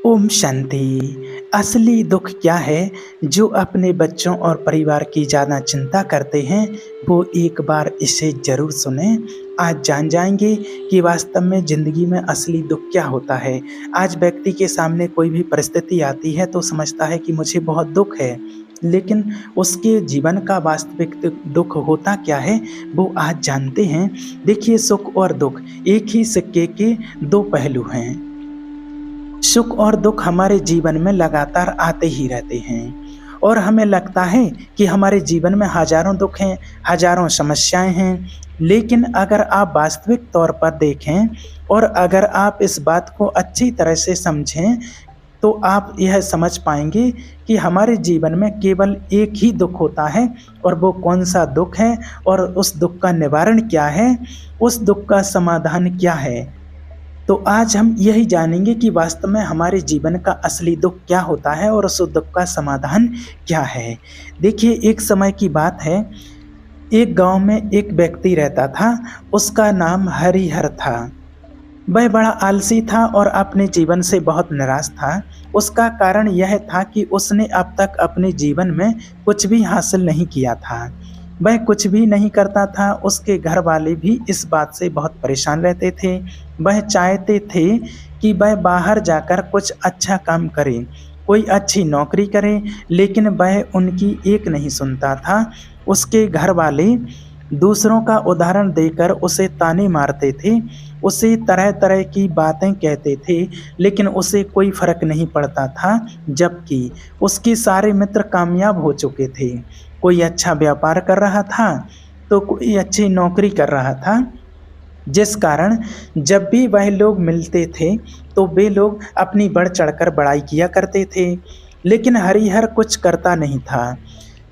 ओम शांति। असली दुख क्या है? जो अपने बच्चों और परिवार की ज़्यादा चिंता करते हैं वो एक बार इसे ज़रूर सुनें। आज जान जाएंगे कि वास्तव में ज़िंदगी में असली दुख क्या होता है। आज व्यक्ति के सामने कोई भी परिस्थिति आती है तो समझता है कि मुझे बहुत दुख है, लेकिन उसके जीवन का वास्तविक दुख होता क्या है वो आज जानते हैं। देखिए, सुख और दुख एक ही सिक्के के दो पहलू हैं। सुख और दुख हमारे जीवन में लगातार आते ही रहते हैं और हमें लगता है कि हमारे जीवन में हजारों दुख हैं, हजारों समस्याएं हैं। लेकिन अगर आप वास्तविक तौर पर देखें और अगर आप इस बात को अच्छी तरह से समझें तो आप यह समझ पाएंगे कि हमारे जीवन में केवल एक ही दुख होता है। और वो कौन सा दुख है और उस दुख का निवारण क्या है, उस दुख का समाधान क्या है। तो आज हम यही जानेंगे कि वास्तव में हमारे जीवन का असली दुख क्या होता है और उस दुख का समाधान क्या है। देखिए, एक समय की बात है, एक गांव में एक व्यक्ति रहता था। उसका नाम हरिहर था। वह बड़ा आलसी था और अपने जीवन से बहुत निराश था। उसका कारण यह था कि उसने अब तक अपने जीवन में कुछ भी हासिल नहीं किया था। वह कुछ भी नहीं करता था। उसके घर वाले भी इस बात से बहुत परेशान रहते थे। वह चाहते थे कि वह बाहर जाकर कुछ अच्छा काम करे, कोई अच्छी नौकरी करे, लेकिन वह उनकी एक नहीं सुनता था। उसके घर वाले दूसरों का उदाहरण देकर उसे ताने मारते थे, उसे तरह तरह की बातें कहते थे, लेकिन उसे कोई फर्क नहीं पड़ता था। जबकि उसके सारे मित्र कामयाब हो चुके थे। कोई अच्छा व्यापार कर रहा था तो कोई अच्छी नौकरी कर रहा था, जिस कारण जब भी वह लोग मिलते थे तो वे लोग अपनी बढ़ चढ़कर बड़ाई किया करते थे। लेकिन हरिहर कुछ करता नहीं था,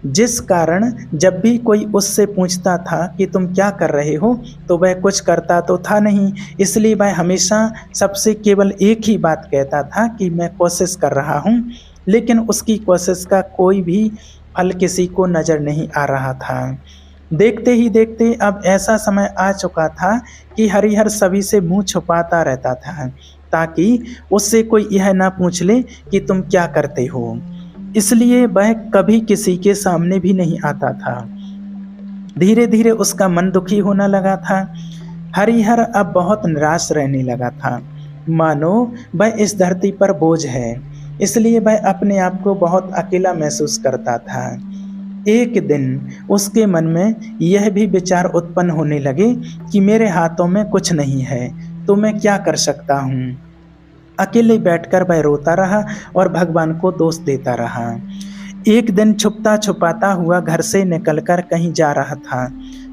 जिस कारण जब भी कोई उससे पूछता था कि तुम क्या कर रहे हो तो वह कुछ करता तो था नहीं। इसलिए वह हमेशा सबसे केवल एक ही बात कहता था कि मैं कोशिश कर रहा हूँ, लेकिन उसकी कोशिश का कोई भी फल किसी को नज़र नहीं आ रहा था। देखते ही देखते अब ऐसा समय आ चुका था कि हरिहर सभी से मुंह छुपाता रहता था, ताकि उससे कोई यह ना पूछ ले कि तुम क्या करते हो। इसलिए वह कभी किसी के सामने भी नहीं आता था। धीरे धीरे उसका मन दुखी होने लगा था। हरिहर अब बहुत निराश रहने लगा था, मानो वह इस धरती पर बोझ है। इसलिए वह अपने आप को बहुत अकेला महसूस करता था। एक दिन उसके मन में यह भी विचार उत्पन्न होने लगे कि मेरे हाथों में कुछ नहीं है तो मैं क्या कर सकता हूँ। अकेले बैठकर वह रोता रहा और भगवान को दोष देता रहा। एक दिन छुपता छुपाता हुआ घर से निकलकर कहीं जा रहा था।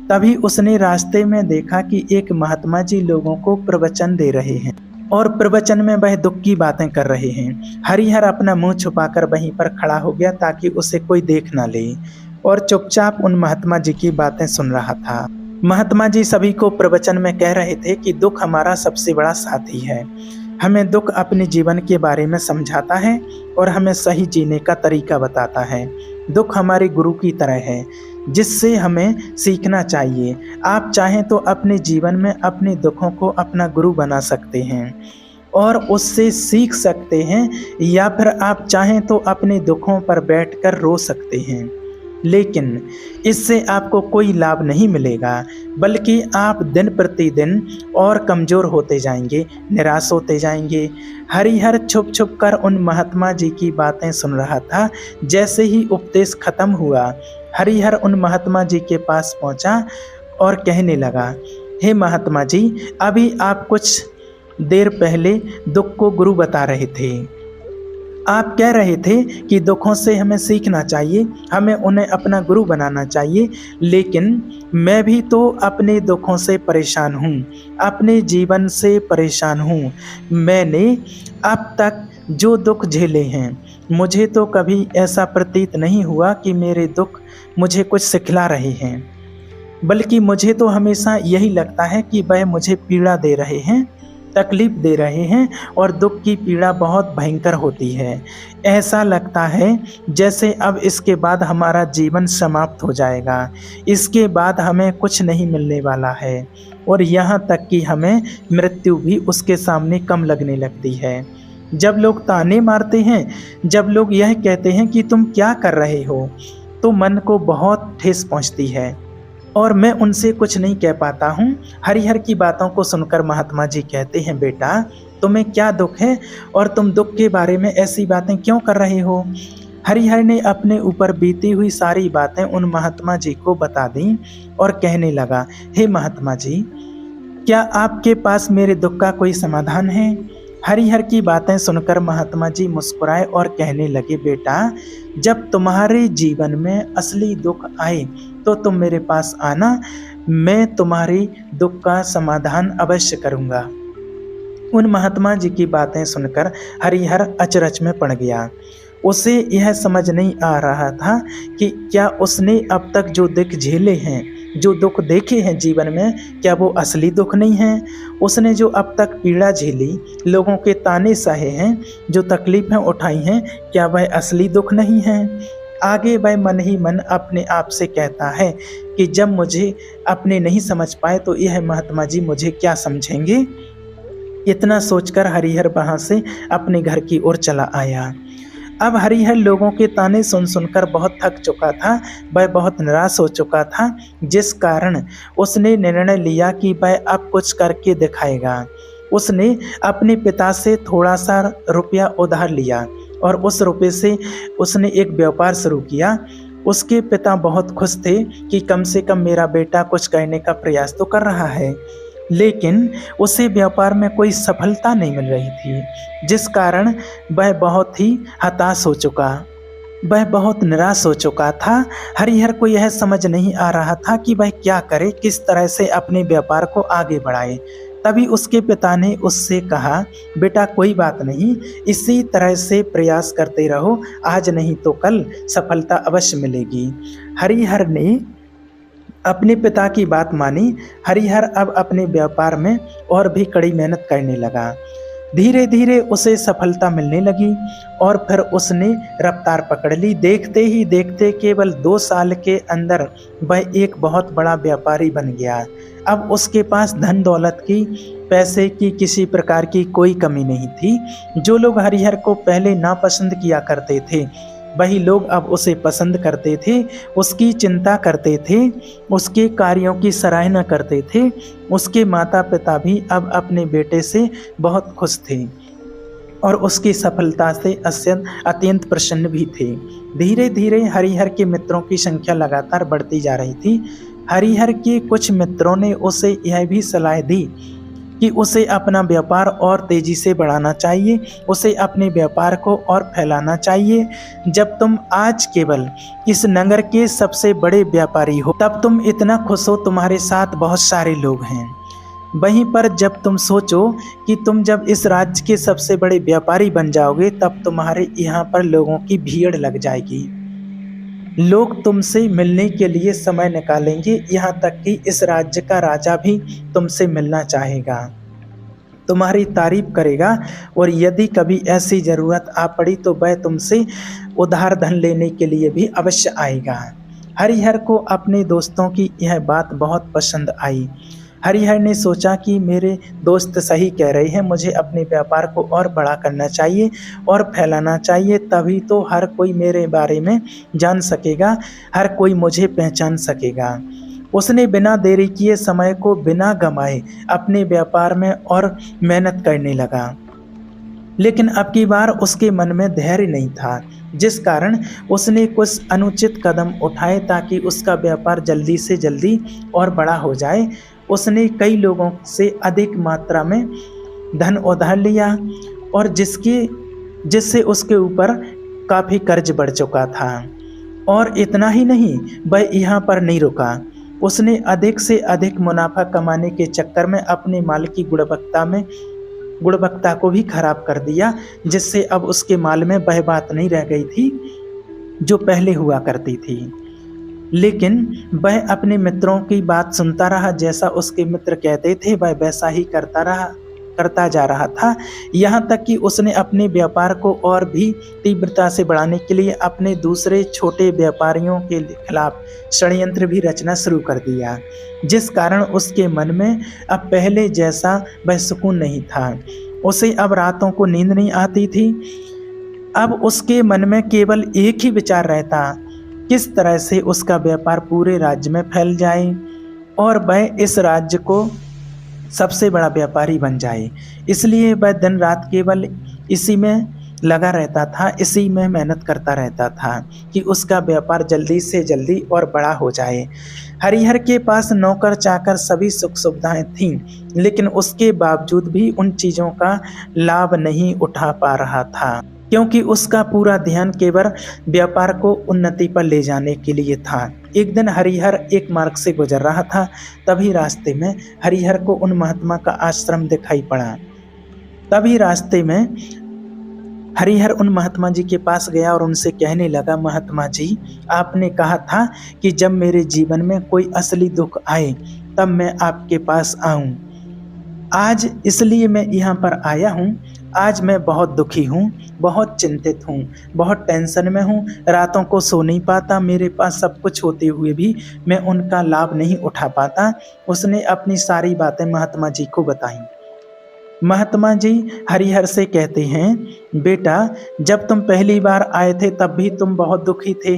तभी उसने रास्ते में देखा कि एक महात्मा जी लोगों को प्रवचन दे रहे हैं और प्रवचन में वह दुख की बातें कर रहे हैं। हरिहर अपना मुंह छुपाकर वहीं पर खड़ा हो गया ताकि उसे कोई देख ना ले और चुपचाप उन महात्मा जी की बातें सुन रहा था। महात्मा जी सभी को प्रवचन में कह रहे थे कि दुख हमारा सबसे बड़ा साथी है। हमें दुख अपने जीवन के बारे में समझाता है और हमें सही जीने का तरीका बताता है। दुख हमारे गुरु की तरह है, जिससे हमें सीखना चाहिए। आप चाहें तो अपने जीवन में अपने दुखों को अपना गुरु बना सकते हैं और उससे सीख सकते हैं, या फिर आप चाहें तो अपने दुखों पर बैठकर रो सकते हैं। लेकिन इससे आपको कोई लाभ नहीं मिलेगा, बल्कि आप दिन प्रतिदिन और कमज़ोर होते जाएंगे, निराश होते जाएंगे। हरिहर छुप छुप कर उन महात्मा जी की बातें सुन रहा था। जैसे ही उपदेश खत्म हुआ, हरिहर उन महात्मा जी के पास पहुंचा और कहने लगा, हे महात्मा जी, अभी आप कुछ देर पहले दुख को गुरु बता रहे थे। आप कह रहे थे कि दुखों से हमें सीखना चाहिए, हमें उन्हें अपना गुरु बनाना चाहिए। लेकिन मैं भी तो अपने दुखों से परेशान हूँ, अपने जीवन से परेशान हूँ। मैंने अब तक जो दुख झेले हैं, मुझे तो कभी ऐसा प्रतीत नहीं हुआ कि मेरे दुख मुझे कुछ सिखला रहे हैं, बल्कि मुझे तो हमेशा यही लगता है कि वह मुझे पीड़ा दे रहे हैं, तकलीफ दे रहे हैं। और दुख की पीड़ा बहुत भयंकर होती है। ऐसा लगता है जैसे अब इसके बाद हमारा जीवन समाप्त हो जाएगा, इसके बाद हमें कुछ नहीं मिलने वाला है और यहाँ तक कि हमें मृत्यु भी उसके सामने कम लगने लगती है। जब लोग ताने मारते हैं, जब लोग यह कहते हैं कि तुम क्या कर रहे हो, तो मन को बहुत ठेस पहुंचती है और मैं उनसे कुछ नहीं कह पाता हूँ। हरिहर की बातों को सुनकर महात्मा जी कहते हैं, बेटा तुम्हें क्या दुख है और तुम दुख के बारे में ऐसी बातें क्यों कर रहे हो। हरिहर ने अपने ऊपर बीती हुई सारी बातें उन महात्मा जी को बता दी और कहने लगा, हे महात्मा जी, क्या आपके पास मेरे दुख का कोई समाधान है। हरिहर की बातें सुनकर महात्मा जी मुस्कुराए और कहने लगे, बेटा जब तुम्हारे जीवन में असली दुख आए तो तुम मेरे पास आना, मैं तुम्हारी दुख का समाधान अवश्य करूँगा। उन महात्मा जी की बातें सुनकर हरिहर अचरज में पड़ गया। उसे यह समझ नहीं आ रहा था कि क्या उसने अब तक जो दुख झेले हैं, जो दुख देखे हैं जीवन में, क्या वो असली दुख नहीं हैं। उसने जो अब तक पीड़ा झेली, लोगों के ताने सहे हैं, जो तकलीफ़ें उठाई हैं, क्या वह असली दुख नहीं हैं। आगे वह मन ही मन अपने आप से कहता है कि जब मुझे अपने नहीं समझ पाए तो यह महात्मा जी मुझे क्या समझेंगे। इतना सोचकर हरिहर वहाँ से अपने घर की ओर चला आया। अब हरिहर लोगों के ताने सुन सुनकर बहुत थक चुका था, वह बहुत निराश हो चुका था, जिस कारण उसने निर्णय लिया कि वह अब कुछ करके दिखाएगा। उसने अपने पिता से थोड़ा सा रुपया उधार लिया और उस रुपये से उसने एक व्यापार शुरू किया। उसके पिता बहुत खुश थे कि कम से कम मेरा बेटा कुछ करने का प्रयास तो कर रहा है, लेकिन उसे व्यापार में कोई सफलता नहीं मिल रही थी, जिस कारण वह बहुत ही हताश हो चुका, वह बहुत निराश हो चुका था। हरिहर को यह समझ नहीं आ रहा था कि वह क्या करे, किस तरह से अपने व्यापार को आगे बढ़ाए। तभी उसके पिता ने उससे कहा, बेटा कोई बात नहीं, इसी तरह से प्रयास करते रहो, आज नहीं तो कल सफलता अवश्य मिलेगी। हरिहर ने अपने पिता की बात मानी। हरिहर अब अपने व्यापार में और भी कड़ी मेहनत करने लगा। धीरे धीरे उसे सफलता मिलने लगी और फिर उसने रफ्तार पकड़ ली। देखते ही देखते केवल 2 साल के अंदर वह एक बहुत बड़ा व्यापारी बन गया। अब उसके पास धन दौलत की, पैसे की किसी प्रकार की कोई कमी नहीं थी। जो लोग हरिहर को पहले नापसंद किया करते थे, वही लोग अब उसे पसंद करते थे, उसकी चिंता करते थे, उसके कार्यों की सराहना करते थे। उसके माता पिता भी अब अपने बेटे से बहुत खुश थे और उसकी सफलता से अत्यंत प्रसन्न भी थे। धीरे धीरे हरिहर के मित्रों की संख्या लगातार बढ़ती जा रही थी। हरिहर के कुछ मित्रों ने उसे यह भी सलाह दी कि उसे अपना व्यापार और तेजी से बढ़ाना चाहिए, उसे अपने व्यापार को और फैलाना चाहिए। जब तुम आज केवल इस नगर के सबसे बड़े व्यापारी हो, तब तुम इतना खुश हो, तुम्हारे साथ बहुत सारे लोग हैं। वहीं पर जब तुम सोचो कि तुम जब इस राज्य के सबसे बड़े व्यापारी बन जाओगे, तब तुम्हारे यहाँ पर लोगों की भीड़ लग जाएगी। लोग तुमसे मिलने के लिए समय निकालेंगे, यहाँ तक कि इस राज्य का राजा भी तुमसे मिलना चाहेगा, तुम्हारी तारीफ करेगा और यदि कभी ऐसी ज़रूरत आ पड़ी तो वह तुमसे उधार धन लेने के लिए भी अवश्य आएगा। हरिहर को अपने दोस्तों की यह बात बहुत पसंद आई। हरिहर ने सोचा कि मेरे दोस्त सही कह रहे हैं, मुझे अपने व्यापार को और बड़ा करना चाहिए और फैलाना चाहिए, तभी तो हर कोई मेरे बारे में जान सकेगा, हर कोई मुझे पहचान सकेगा। उसने बिना देरी किए, समय को बिना गंवाए अपने व्यापार में और मेहनत करने लगा। लेकिन अब की बार उसके मन में धैर्य नहीं था, जिस कारण उसने कुछ अनुचित कदम उठाए ताकि उसका व्यापार जल्दी से जल्दी और बड़ा हो जाए। उसने कई लोगों से अधिक मात्रा में धन उधार लिया और जिससे उसके ऊपर काफ़ी कर्ज बढ़ चुका था। और इतना ही नहीं, वह यहाँ पर नहीं रुका। उसने अधिक से अधिक मुनाफा कमाने के चक्कर में अपने माल की गुणवत्ता को भी खराब कर दिया, जिससे अब उसके माल में वह बात नहीं रह गई थी जो पहले हुआ करती थी। लेकिन वह अपने मित्रों की बात सुनता रहा, जैसा उसके मित्र कहते थे वह वैसा ही करता जा रहा था। यहाँ तक कि उसने अपने व्यापार को और भी तीव्रता से बढ़ाने के लिए अपने दूसरे छोटे व्यापारियों के खिलाफ षड्यंत्र भी रचना शुरू कर दिया, जिस कारण उसके मन में अब पहले जैसा वह सुकून नहीं था। उसे अब रातों को नींद नहीं आती थी। अब उसके मन में केवल एक ही विचार रहता, किस तरह से उसका व्यापार पूरे राज्य में फैल जाए और वह इस राज्य को सबसे बड़ा व्यापारी बन जाए। इसलिए वह दिन रात केवल इसी में लगा रहता था, इसी में मेहनत करता रहता था कि उसका व्यापार जल्दी से जल्दी और बड़ा हो जाए। हरिहर के पास नौकर चाकर सभी सुख सुविधाएं थीं, लेकिन उसके बावजूद भी उन चीज़ों का लाभ नहीं उठा पा रहा था, क्योंकि उसका पूरा ध्यान केवल व्यापार को उन्नति पर ले जाने के लिए था। एक दिन हरिहर एक मार्ग से गुजर रहा था, तभी रास्ते में हरिहर को उन महात्मा का आश्रम दिखाई पड़ा। तभी रास्ते में हरिहर उन महात्मा जी के पास गया और उनसे कहने लगा, महात्मा जी, आपने कहा था कि जब मेरे जीवन में कोई असली दुख आए तब मैं आपके पास आऊं। आज इसलिए मैं यहाँ पर आया हूँ। आज मैं बहुत दुखी हूँ, बहुत चिंतित हूँ, बहुत टेंशन में हूँ, रातों को सो नहीं पाता, मेरे पास सब कुछ होते हुए भी मैं उनका लाभ नहीं उठा पाता। उसने अपनी सारी बातें महात्मा जी को बताई। महात्मा जी हरिहर से कहते हैं, बेटा, जब तुम पहली बार आए थे तब भी तुम बहुत दुखी थे,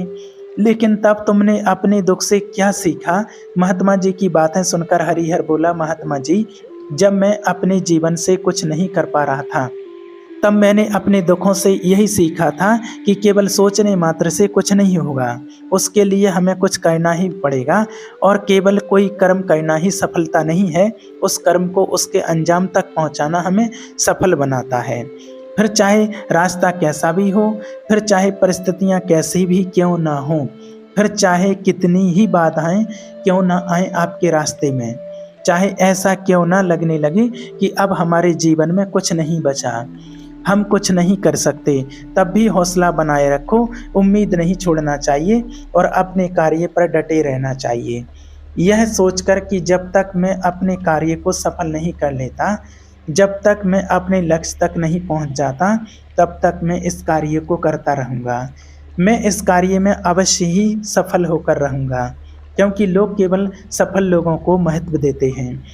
लेकिन तब तुमने अपने दुख से क्या सीखा? महात्मा जी की बातें सुनकर हरिहर बोला, महात्मा जी, जब मैं अपने जीवन से कुछ नहीं कर पा रहा था तब मैंने अपने दुखों से यही सीखा था कि केवल सोचने मात्र से कुछ नहीं होगा, उसके लिए हमें कुछ करना ही पड़ेगा और केवल कोई कर्म करना ही सफलता नहीं है, उस कर्म को उसके अंजाम तक पहुंचाना हमें सफल बनाता है। फिर चाहे रास्ता कैसा भी हो, फिर चाहे परिस्थितियां कैसी भी क्यों ना हो, फिर चाहे कितनी ही बाधाएं क्यों ना आए आपके रास्ते में, चाहे ऐसा क्यों ना लगने लगे कि अब हमारे जीवन में कुछ नहीं बचा, हम कुछ नहीं कर सकते, तब भी हौसला बनाए रखो, उम्मीद नहीं छोड़ना चाहिए और अपने कार्य पर डटे रहना चाहिए। यह सोचकर कि जब तक मैं अपने कार्य को सफल नहीं कर लेता, जब तक मैं अपने लक्ष्य तक नहीं पहुंच जाता, तब तक मैं इस कार्य को करता रहूँगा। मैं इस कार्य में अवश्य ही सफल होकर रहूँगा, क्योंकि लोग केवल सफल लोगों को महत्व देते हैं,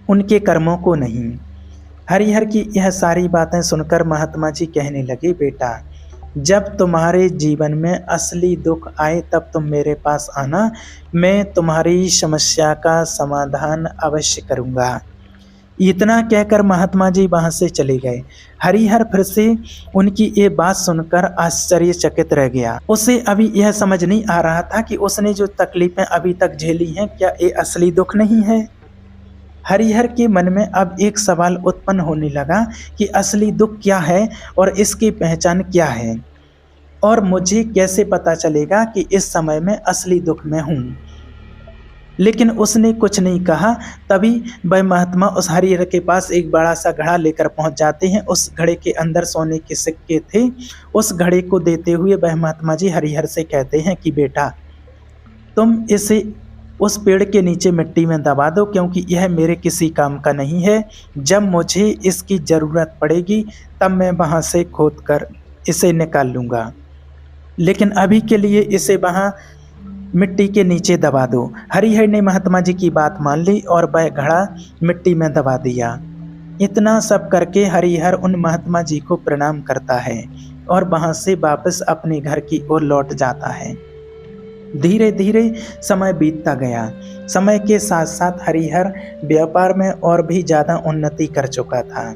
उनके कर्मों को नहीं। हरिहर की यह सारी बातें सुनकर महात्मा जी कहने लगे, बेटा, जब तुम्हारे जीवन में असली दुख आए तब तुम मेरे पास आना, मैं तुम्हारी समस्या का समाधान अवश्य करूँगा। इतना कहकर महात्मा जी वहाँ से चले गए। हरिहर फिर से उनकी ये बात सुनकर आश्चर्यचकित रह गया। उसे अभी यह समझ नहीं आ रहा था कि उसने जो तकलीफें अभी तक झेली हैं, क्या ये असली दुख नहीं है? हरिहर के मन में अब एक सवाल उत्पन्न होने लगा कि असली दुख क्या है और इसकी पहचान क्या है, और मुझे कैसे पता चलेगा कि इस समय में असली दुख में हूँ। लेकिन उसने कुछ नहीं कहा। तभी वह महात्मा उस हरिहर के पास एक बड़ा सा घड़ा लेकर पहुंच जाते हैं। उस घड़े के अंदर सोने के सिक्के थे। उस घड़े को देते हुए वह महात्मा जी हरिहर से कहते हैं कि बेटा, तुम इसे उस पेड़ के नीचे मिट्टी में दबा दो, क्योंकि यह मेरे किसी काम का नहीं है। जब मुझे इसकी ज़रूरत पड़ेगी तब मैं वहाँ से खोद कर इसे निकाल लूँगा, लेकिन अभी के लिए इसे वहाँ मिट्टी के नीचे दबा दो। हरिहर ने महात्मा जी की बात मान ली और वह घड़ा मिट्टी में दबा दिया। इतना सब करके हरिहर उन महात्मा जी को प्रणाम करता है और वहाँ से वापस अपने घर की ओर लौट जाता है। धीरे धीरे समय बीतता गया। समय के साथ साथ हरिहर व्यापार में और भी ज़्यादा उन्नति कर चुका था,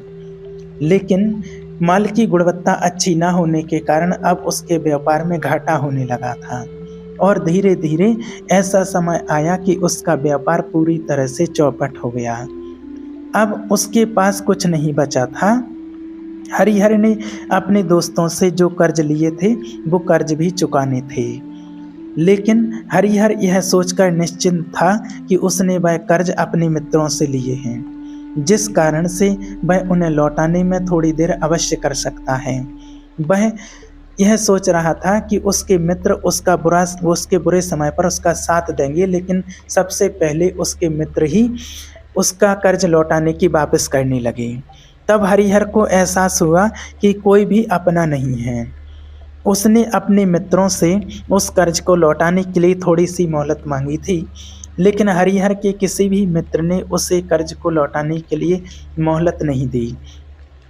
लेकिन माल की गुणवत्ता अच्छी न होने के कारण अब उसके व्यापार में घाटा होने लगा था और धीरे धीरे ऐसा समय आया कि उसका व्यापार पूरी तरह से चौपट हो गया। अब उसके पास कुछ नहीं बचा था। हरिहर ने अपने दोस्तों से जो कर्ज लिए थे वो कर्ज भी चुकाने थे, लेकिन हरिहर यह सोचकर निश्चिंत था कि उसने वह कर्ज अपने मित्रों से लिए हैं, जिस कारण से वह उन्हें लौटाने में थोड़ी देर अवश्य कर सकता है। वह यह सोच रहा था कि उसके मित्र उसके बुरे समय पर उसका साथ देंगे, लेकिन सबसे पहले उसके मित्र ही उसका कर्ज लौटाने की वापस करने लगे। तब हरिहर को एहसास हुआ कि कोई भी अपना नहीं है। उसने अपने मित्रों से उस कर्ज को लौटाने के लिए थोड़ी सी मोहलत मांगी थी, लेकिन हरिहर के किसी भी मित्र ने उसे कर्ज को लौटाने के लिए मोहलत नहीं दी।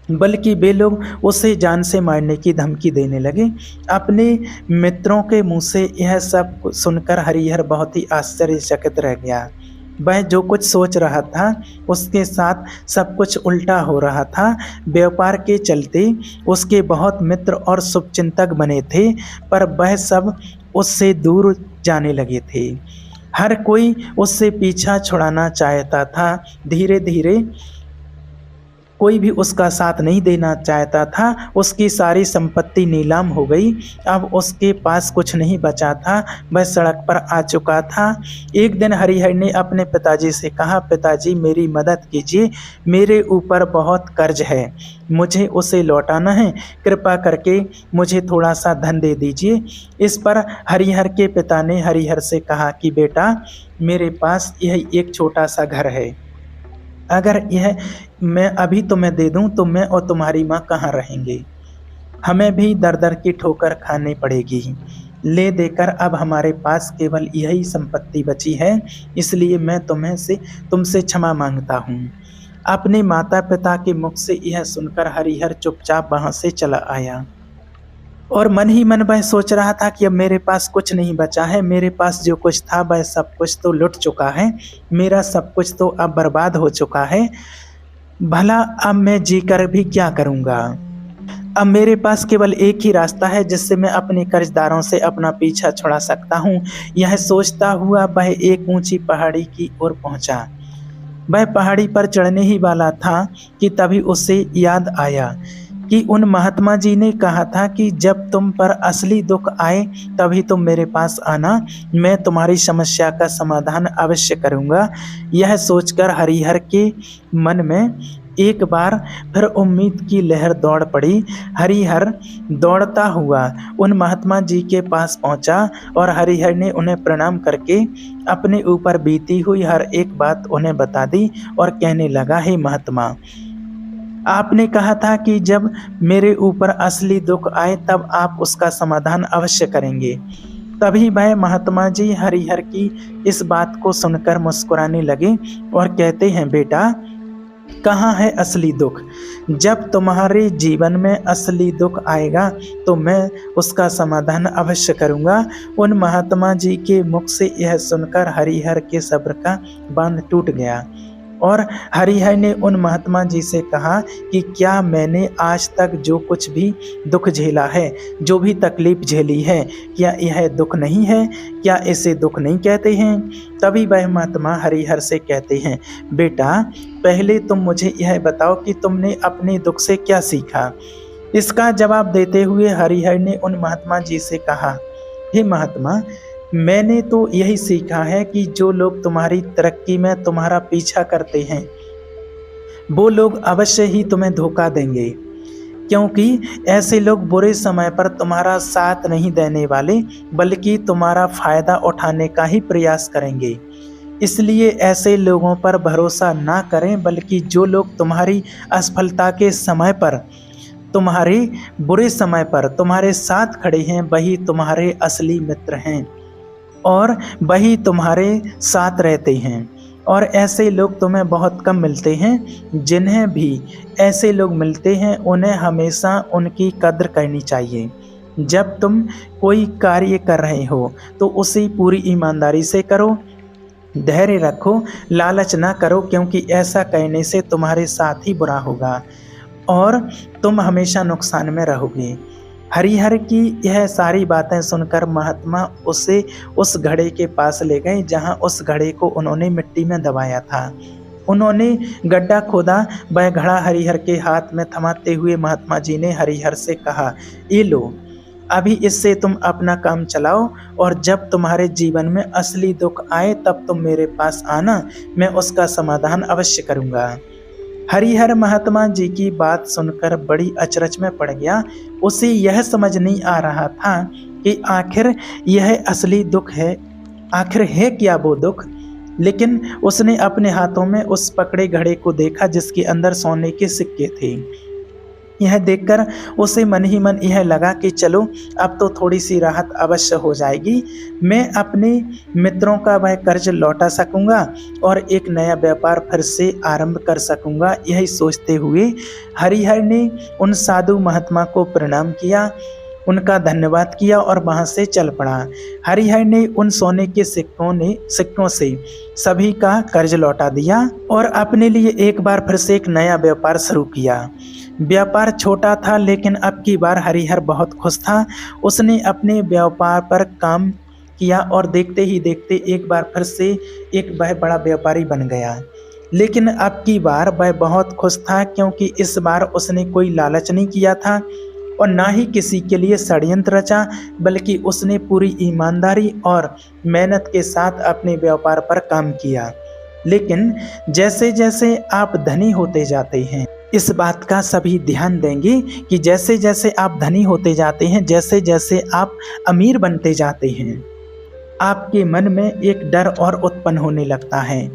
बल्कि वे लोग उसे जान से मारने की धमकी देने लगे। अपने मित्रों के मुँह से यह सब सुनकर हरिहर बहुत ही आश्चर्यचकित रह गया। वह जो कुछ सोच रहा था उसके साथ सब कुछ उल्टा हो रहा था। व्यापार के चलते उसके बहुत मित्र और शुभचिंतक बने थे, पर वह सब उससे दूर जाने लगे थे। हर कोई उससे पीछा छुड़ाना चाहता था। धीरे-धीरे कोई भी उसका साथ नहीं देना चाहता था। उसकी सारी संपत्ति नीलाम हो गई। अब उसके पास कुछ नहीं बचा था। वह सड़क पर आ चुका था। एक दिन हरिहर ने अपने पिताजी से कहा, पिताजी मेरी मदद कीजिए, मेरे ऊपर बहुत कर्ज है, मुझे उसे लौटाना है, कृपा करके मुझे थोड़ा सा धन दे दीजिए। इस पर हरिहर के पिता ने हरिहर से कहा कि बेटा, मेरे पास यह एक छोटा सा घर है, अगर यह मैं अभी तुम्हें दे दूं तो मैं और तुम्हारी माँ कहाँ रहेंगे? हमें भी दर दर की ठोकर खानी पड़ेगी। ले देकर अब हमारे पास केवल यही संपत्ति बची है, इसलिए मैं तुमसे क्षमा मांगता हूँ। अपने माता पिता के मुख से यह सुनकर हरिहर चुपचाप वहाँ से चला आया और मन ही मन वह सोच रहा था कि अब मेरे पास कुछ नहीं बचा है, मेरे पास जो कुछ था वह सब कुछ तो लुट चुका है, मेरा सब कुछ तो अब बर्बाद हो चुका है। भला अब मैं जीकर भी क्या करूँगा? अब मेरे पास केवल एक ही रास्ता है जिससे मैं अपने कर्जदारों से अपना पीछा छुड़ा सकता हूँ। यह सोचता हुआ वह एक ऊंची पहाड़ी की ओर पहुँचा। वह पहाड़ी पर चढ़ने ही वाला था कि तभी उसे याद आया कि उन महात्मा जी ने कहा था कि जब तुम पर असली दुख आए तभी तुम मेरे पास आना, मैं तुम्हारी समस्या का समाधान अवश्य करूँगा। यह सोचकर हरिहर के मन में एक बार फिर उम्मीद की लहर दौड़ पड़ी। हरिहर दौड़ता हुआ उन महात्मा जी के पास पहुंचा और हरिहर ने उन्हें प्रणाम करके अपने ऊपर बीती हुई हर एक बात उन्हें बता दी और कहने लगा, हे महात्मा, आपने कहा था कि जब मेरे ऊपर असली दुख आए तब आप उसका समाधान अवश्य करेंगे। तभी वह महात्मा जी हरिहर की इस बात को सुनकर मुस्कुराने लगे और कहते हैं, बेटा, कहाँ है असली दुख? जब तुम्हारे जीवन में असली दुख आएगा तो मैं उसका समाधान अवश्य करूँगा। उन महात्मा जी के मुख से यह सुनकर हरिहर के सब्र का बांध टूट गया और हरिहर ने उन महात्मा जी से कहा कि क्या मैंने आज तक जो कुछ भी दुख झेला है, जो भी तकलीफ झेली है, क्या यह दुख नहीं है? क्या इसे दुख नहीं कहते हैं? तभी वह महात्मा हरिहर से कहते हैं, बेटा, पहले तुम मुझे यह बताओ कि तुमने अपने दुख से क्या सीखा? इसका जवाब देते हुए हरिहर ने उन महात्मा जी से कहा, हे महात्मा, मैंने तो यही सीखा है कि जो लोग तुम्हारी तरक्की में तुम्हारा पीछा करते हैं वो लोग अवश्य ही तुम्हें धोखा देंगे, क्योंकि ऐसे लोग बुरे समय पर तुम्हारा साथ नहीं देने वाले बल्कि तुम्हारा फायदा उठाने का ही प्रयास करेंगे। इसलिए ऐसे लोगों पर भरोसा ना करें, बल्कि जो लोग तुम्हारी असफलता के समय पर, तुम्हारे बुरे समय पर तुम्हारे साथ खड़े हैं वही तुम्हारे असली मित्र हैं और वही तुम्हारे साथ रहते हैं। और ऐसे लोग तुम्हें बहुत कम मिलते हैं। जिन्हें भी ऐसे लोग मिलते हैं उन्हें हमेशा उनकी कद्र करनी चाहिए। जब तुम कोई कार्य कर रहे हो तो उसे पूरी ईमानदारी से करो, धैर्य रखो, लालच ना करो, क्योंकि ऐसा करने से तुम्हारे साथ ही बुरा होगा और तुम हमेशा नुकसान में रहोगे। हरिहर की यह सारी बातें सुनकर महात्मा उसे उस घड़े के पास ले गए जहां उस घड़े को उन्होंने मिट्टी में दबाया था। उन्होंने गड्ढा खोदा। वह घड़ा हरिहर के हाथ में थमाते हुए महात्मा जी ने हरिहर से कहा, ये लो, अभी इससे तुम अपना काम चलाओ और जब तुम्हारे जीवन में असली दुख आए तब तुम मेरे पास आना, मैं उसका समाधान अवश्य करूँगा। हरिहर महात्मा जी की बात सुनकर बड़ी अचरज में पड़ गया। उसे यह समझ नहीं आ रहा था कि आखिर यह असली दुख है, आखिर है क्या वो दुख। लेकिन उसने अपने हाथों में उस पकड़े घड़े को देखा जिसके अंदर सोने के सिक्के थे। यह देखकर उसे मन ही मन यह लगा कि चलो अब तो थोड़ी सी राहत अवश्य हो जाएगी, मैं अपने मित्रों का वह कर्ज लौटा सकूंगा और एक नया व्यापार फिर से आरंभ कर सकूंगा। यही सोचते हुए हरिहर ने उन साधु महात्मा को प्रणाम किया, उनका धन्यवाद किया और वहां से चल पड़ा। हरिहर ने उन सोने के सिक्कों से सभी का कर्ज लौटा दिया और अपने लिए एक बार फिर से एक नया व्यापार शुरू किया। व्यापार छोटा था लेकिन अब की बार हरिहर बहुत खुश था। उसने अपने व्यापार पर काम किया और देखते ही देखते एक बार फिर से एक वह बड़ा व्यापारी बन गया। लेकिन अब की बार वह बहुत खुश था क्योंकि इस बार उसने कोई लालच नहीं किया था और ना ही किसी के लिए षड्यंत्र रचा, बल्कि उसने पूरी ईमानदारी और मेहनत के साथ अपने व्यापार पर काम किया। लेकिन जैसे जैसे आप धनी होते जाते हैं, इस बात का सभी ध्यान देंगे कि जैसे जैसे आप धनी होते जाते हैं, जैसे जैसे आप अमीर बनते जाते हैं, आपके मन में एक डर और उत्पन्न होने लगता है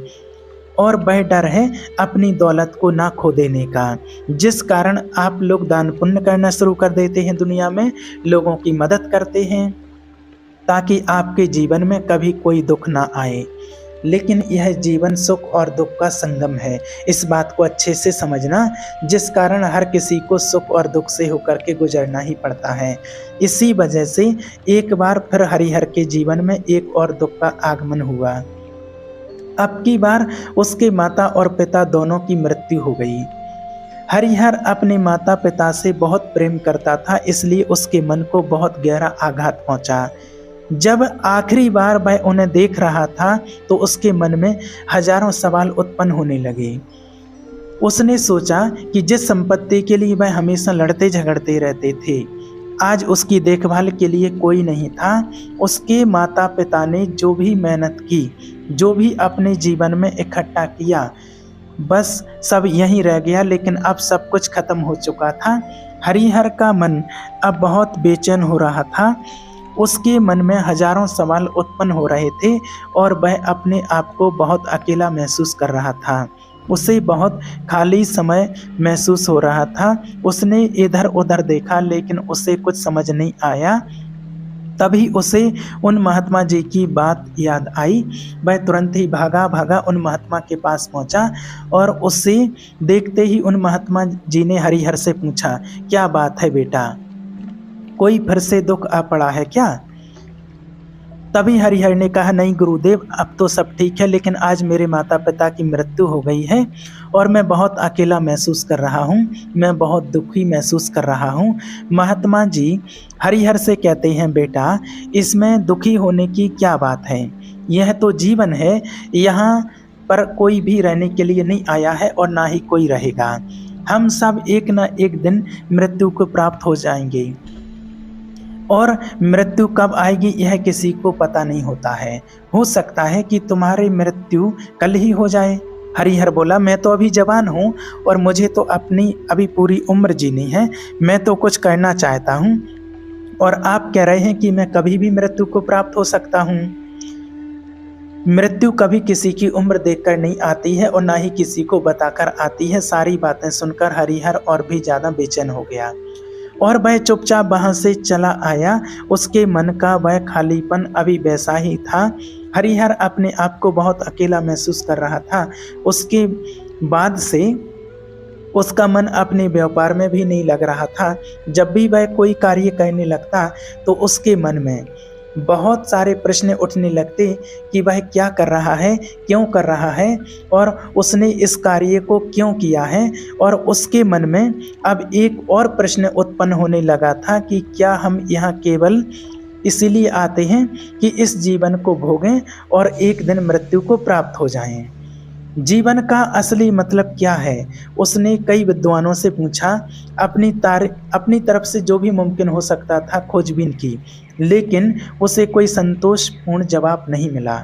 और वह डर है अपनी दौलत को ना खो देने का, जिस कारण आप लोग दान पुण्य करना शुरू कर देते हैं, दुनिया में लोगों की मदद करते हैं ताकि आपके जीवन में कभी कोई दुख ना आए। लेकिन यह जीवन सुख और दुख का संगम है, इस बात को अच्छे से समझना, जिस कारण हर किसी को सुख और दुख से होकर के गुजरना ही पड़ता है। इसी वजह से एक बार फिर हरिहर के जीवन में एक और दुख का आगमन हुआ। अब की बार उसके माता और पिता दोनों की मृत्यु हो गई। हरिहर अपने माता पिता से बहुत प्रेम करता था, इसलिए उसके मन को बहुत गहरा आघात पहुंचा। जब आखिरी बार वह उन्हें देख रहा था तो उसके मन में हजारों सवाल उत्पन्न होने लगे। उसने सोचा कि जिस संपत्ति के लिए वह हमेशा लड़ते झगड़ते रहते थे, आज उसकी देखभाल के लिए कोई नहीं था। उसके माता पिता ने जो भी मेहनत की, जो भी अपने जीवन में इकट्ठा किया, बस सब यहीं रह गया। लेकिन अब सब कुछ खत्म हो चुका था। हरिहर का मन अब बहुत बेचैन हो रहा था। उसके मन में हजारों सवाल उत्पन्न हो रहे थे और वह अपने आप को बहुत अकेला महसूस कर रहा था। उसे बहुत खाली समय महसूस हो रहा था। उसने इधर उधर देखा लेकिन उसे कुछ समझ नहीं आया। तभी उसे उन महात्मा जी की बात याद आई। वह तुरंत ही भागा उन महात्मा के पास पहुंचा और उससे देखते ही उन महात्मा जी ने हरिहर से पूछा, क्या बात है बेटा, कोई फिर से दुख आ पड़ा है क्या? तभी हरिहर ने कहा, नहीं गुरुदेव, अब तो सब ठीक है, लेकिन आज मेरे माता पिता की मृत्यु हो गई है और मैं बहुत अकेला महसूस कर रहा हूँ, मैं बहुत दुखी महसूस कर रहा हूँ। महात्मा जी हरिहर से कहते हैं, बेटा इसमें दुखी होने की क्या बात है, यह तो जीवन है, यहाँ पर कोई भी रहने के लिए नहीं आया है और ना ही कोई रहेगा। हम सब एक न एक दिन मृत्यु को प्राप्त हो जाएंगे और मृत्यु कब आएगी यह किसी को पता नहीं होता है। हो सकता है कि तुम्हारी मृत्यु कल ही हो जाए। हरिहर बोला, मैं तो अभी जवान हूँ और मुझे तो अपनी अभी पूरी उम्र जीनी है, मैं तो कुछ करना चाहता हूँ और आप कह रहे हैं कि मैं कभी भी मृत्यु को प्राप्त हो सकता हूँ। मृत्यु कभी किसी की उम्र देखकर नहीं आती है और ना ही किसी को बताकर आती है। सारी बातें सुनकर हरिहर और भी ज़्यादा बेचैन हो गया और वह चुपचाप वहाँ से चला आया। उसके मन का वह खालीपन अभी वैसा ही था। हरिहर अपने आप को बहुत अकेला महसूस कर रहा था। उसके बाद से उसका मन अपने व्यापार में भी नहीं लग रहा था। जब भी वह कोई कार्य करने लगता तो उसके मन में बहुत सारे प्रश्न उठने लगते कि वह क्या कर रहा है, क्यों कर रहा है और उसने इस कार्य को क्यों किया है। और उसके मन में अब एक और प्रश्न उत्पन्न होने लगा था कि क्या हम यहाँ केवल इसीलिए आते हैं कि इस जीवन को भोगें और एक दिन मृत्यु को प्राप्त हो जाएं। जीवन का असली मतलब क्या है? उसने कई विद्वानों से पूछा, अपनी तरफ से जो भी मुमकिन हो सकता था खोजबीन की, लेकिन उसे कोई संतोषपूर्ण जवाब नहीं मिला।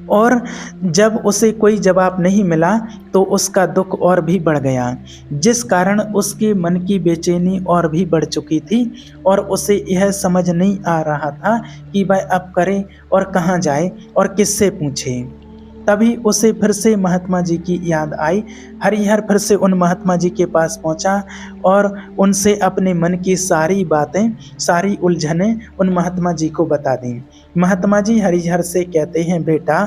और जब उसे कोई जवाब नहीं मिला तो उसका दुख और भी बढ़ गया, जिस कारण उसके मन की बेचैनी और भी बढ़ चुकी थी और उसे यह समझ नहीं आ रहा था कि वह अब करे और कहाँ जाए और किससे पूछे। तभी उसे फिर से महात्मा जी की याद आई। हरिहर फिर से उन महात्मा जी के पास पहुंचा और उनसे अपने मन की सारी बातें, सारी उलझनें उन महात्मा जी को बता दी। महात्मा जी हरिहर से कहते हैं, बेटा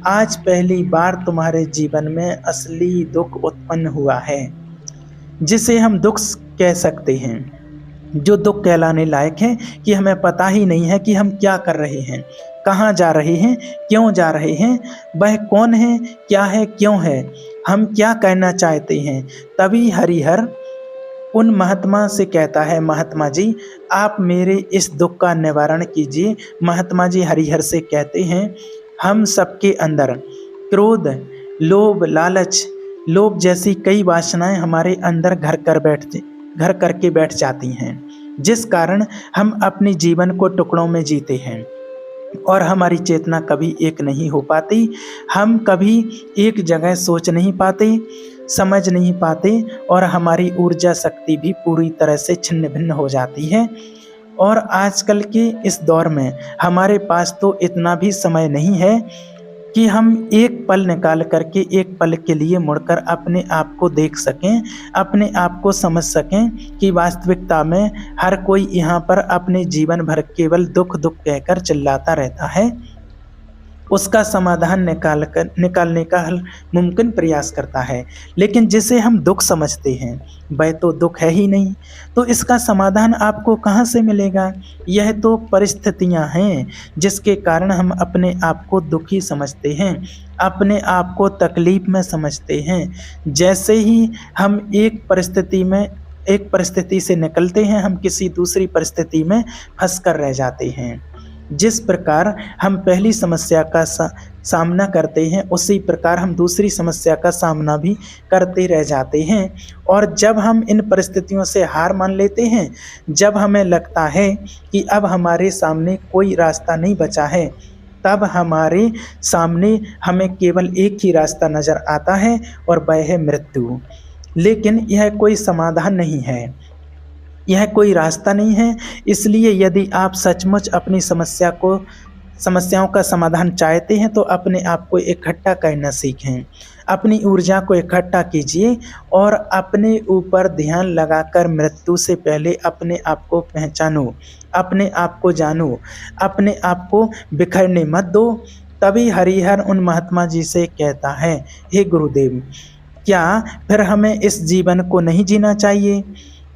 आज पहली बार तुम्हारे जीवन में असली दुख उत्पन्न हुआ है, जिसे हम दुख कह सकते हैं, जो दुख कहलाने लायक है कि हमें पता ही नहीं है कि हम क्या कर रहे हैं, कहाँ जा रहे हैं, क्यों जा रहे हैं, वह कौन है, क्या है, क्यों है, हम क्या कहना चाहते हैं। तभी हरिहर उन महात्मा से कहता है, महात्मा जी आप मेरे इस दुख का निवारण कीजिए। महात्मा जी हरिहर से कहते हैं, हम सबके अंदर क्रोध, लोभ, लालच, लोभ जैसी कई वासनाएं हमारे अंदर घर करके बैठ जाती हैं, जिस कारण हम अपने जीवन को टुकड़ों में जीते हैं और हमारी चेतना कभी एक नहीं हो पाती। हम कभी एक जगह सोच नहीं पाते, समझ नहीं पाते और हमारी ऊर्जा शक्ति भी पूरी तरह से छिन्न भिन्न हो जाती है। और आजकल के इस दौर में हमारे पास तो इतना भी समय नहीं है कि हम एक पल निकाल करके एक पल के लिए मुड़कर अपने आप को देख सकें, अपने आप को समझ सकें कि वास्तविकता में हर कोई यहाँ पर अपने जीवन भर केवल दुख दुख कहकर चिल्लाता रहता है। उसका समाधान निकालने का हल मुमकिन प्रयास करता है, लेकिन जिसे हम दुख समझते हैं वह तो दुख है ही नहीं, तो इसका समाधान आपको कहाँ से मिलेगा। यह तो परिस्थितियाँ हैं जिसके कारण हम अपने आप को दुखी समझते हैं, अपने आप को तकलीफ में समझते हैं। जैसे ही हम एक परिस्थिति से निकलते हैं, हम किसी दूसरी परिस्थिति में फंस कर रह जाते हैं। जिस प्रकार हम पहली समस्या का सामना करते हैं, उसी प्रकार हम दूसरी समस्या का सामना भी करते रह जाते हैं। और जब हम इन परिस्थितियों से हार मान लेते हैं, जब हमें लगता है कि अब हमारे सामने कोई रास्ता नहीं बचा है, तब हमारे सामने हमें केवल एक ही रास्ता नज़र आता है और वह है मृत्यु। लेकिन यह कोई समाधान नहीं है, यह कोई रास्ता नहीं है। इसलिए यदि आप सचमुच अपनी समस्याओं का समाधान चाहते हैं तो अपने आप को इकट्ठा करना सीखें, अपनी ऊर्जा को इकट्ठा कीजिए और अपने ऊपर ध्यान लगाकर मृत्यु से पहले अपने आप को पहचानो, अपने आप को जानो, अपने आप को बिखरने मत दो। तभी हरिहर उन महात्मा जी से कहता है, हे गुरुदेव, क्या फिर हमें इस जीवन को नहीं जीना चाहिए?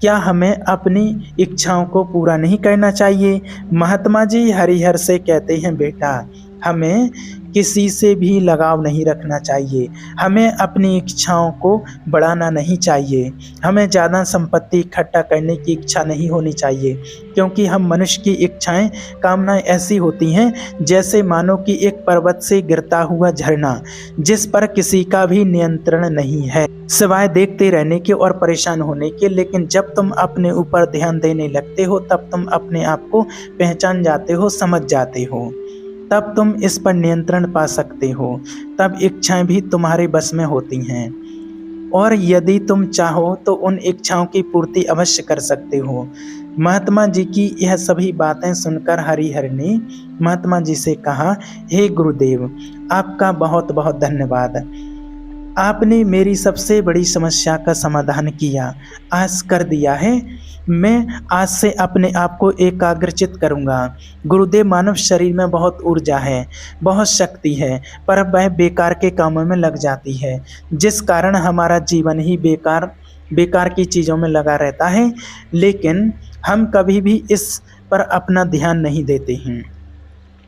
क्या हमें अपनी इच्छाओं को पूरा नहीं करना चाहिए? महात्मा जी हरिहर से कहते हैं, बेटा हमें किसी से भी लगाव नहीं रखना चाहिए, हमें अपनी इच्छाओं को बढ़ाना नहीं चाहिए, हमें ज़्यादा संपत्ति इकट्ठा करने की इच्छा नहीं होनी चाहिए, क्योंकि हम मनुष्य की इच्छाएं, कामनाएं ऐसी होती हैं जैसे मानो कि एक पर्वत से गिरता हुआ झरना, जिस पर किसी का भी नियंत्रण नहीं है सिवाय देखते रहने के और परेशान होने के। लेकिन जब तुम अपने ऊपर ध्यान देने लगते हो, तब तुम अपने आप को पहचान जाते हो, समझ जाते हो, तब तुम इस पर नियंत्रण पा सकते हो, तब इच्छाएं भी तुम्हारे बस में होती हैं और यदि तुम चाहो तो उन इच्छाओं की पूर्ति अवश्य कर सकते हो। महात्मा जी की यह सभी बातें सुनकर हरिहर ने महात्मा जी से कहा, हे गुरुदेव, आपका बहुत बहुत धन्यवाद, आपने मेरी सबसे बड़ी समस्या का समाधान किया, आज कर दिया है। मैं आज से अपने आप को एकाग्रचित करूँगा। गुरुदेव, मानव शरीर में बहुत ऊर्जा है, बहुत शक्ति है, पर वह बेकार के कामों में लग जाती है, जिस कारण हमारा जीवन ही बेकार की चीज़ों में लगा रहता है। लेकिन हम कभी भी इस पर अपना ध्यान नहीं देते हैं,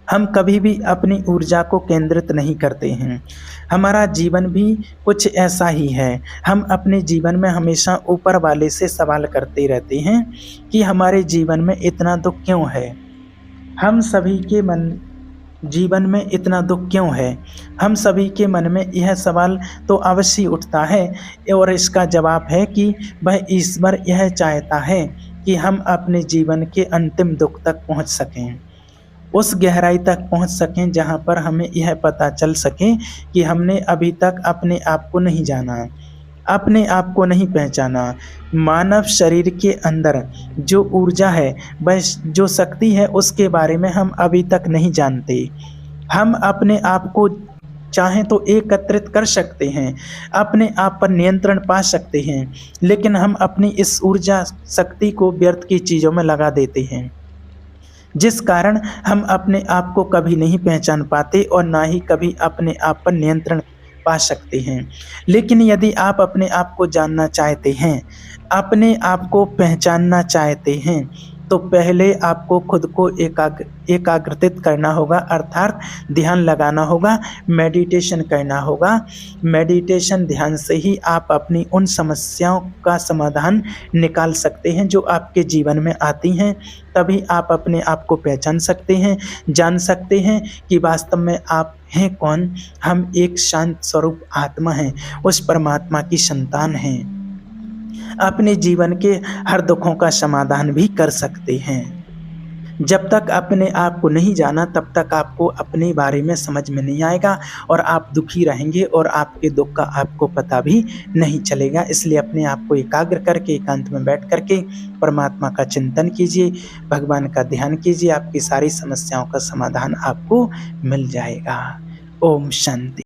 हम कभी भी अपनी ऊर्जा को केंद्रित नहीं करते हैं। हमारा जीवन भी कुछ ऐसा ही है। हम अपने जीवन में हमेशा ऊपर वाले से सवाल करते रहते हैं कि हमारे जीवन में इतना दुख क्यों है, हम सभी के जीवन में इतना दुख क्यों है। हम सभी के मन में यह सवाल तो अवश्य उठता है और इसका जवाब है कि वह ईश्वर यह चाहता है कि हम अपने जीवन के अंतिम दुख तक पहुंच सकें, उस गहराई तक पहुंच सकें जहां पर हमें यह पता चल सके कि हमने अभी तक अपने आप को नहीं जाना, अपने आप को नहीं पहचाना। मानव शरीर के अंदर जो ऊर्जा है, वह जो शक्ति है, उसके बारे में हम अभी तक नहीं जानते। हम अपने आप को चाहें तो एकत्रित कर सकते हैं, अपने आप पर नियंत्रण पा सकते हैं, लेकिन हम अपनी इस ऊर्जा शक्ति को व्यर्थ की चीज़ों में लगा देते हैं, जिस कारण हम अपने आप को कभी नहीं पहचान पाते और ना ही कभी अपने आप पर नियंत्रण पा सकते हैं। लेकिन यदि आप अपने आप को जानना चाहते हैं, अपने आप को पहचानना चाहते हैं, तो पहले आपको खुद को एकाग्रचित करना होगा, अर्थात ध्यान लगाना होगा, मेडिटेशन करना होगा। मेडिटेशन ध्यान से ही आप अपनी उन समस्याओं का समाधान निकाल सकते हैं जो आपके जीवन में आती हैं। तभी आप अपने आप को पहचान सकते हैं, जान सकते हैं कि वास्तव में आप हैं कौन। हम एक शांत स्वरूप आत्मा हैं, उस परमात्मा की संतान हैं। अपने जीवन के हर दुखों का समाधान भी कर सकते हैं। जब तक अपने आप को नहीं जाना तब तक आपको अपने बारे में समझ में नहीं आएगा और आप दुखी रहेंगे और आपके दुख का आपको पता भी नहीं चलेगा। इसलिए अपने आप को एकाग्र करके एकांत में बैठ करके परमात्मा का चिंतन कीजिए, भगवान का ध्यान कीजिए, आपकी सारी समस्याओं का समाधान आपको मिल जाएगा। ओम शांति।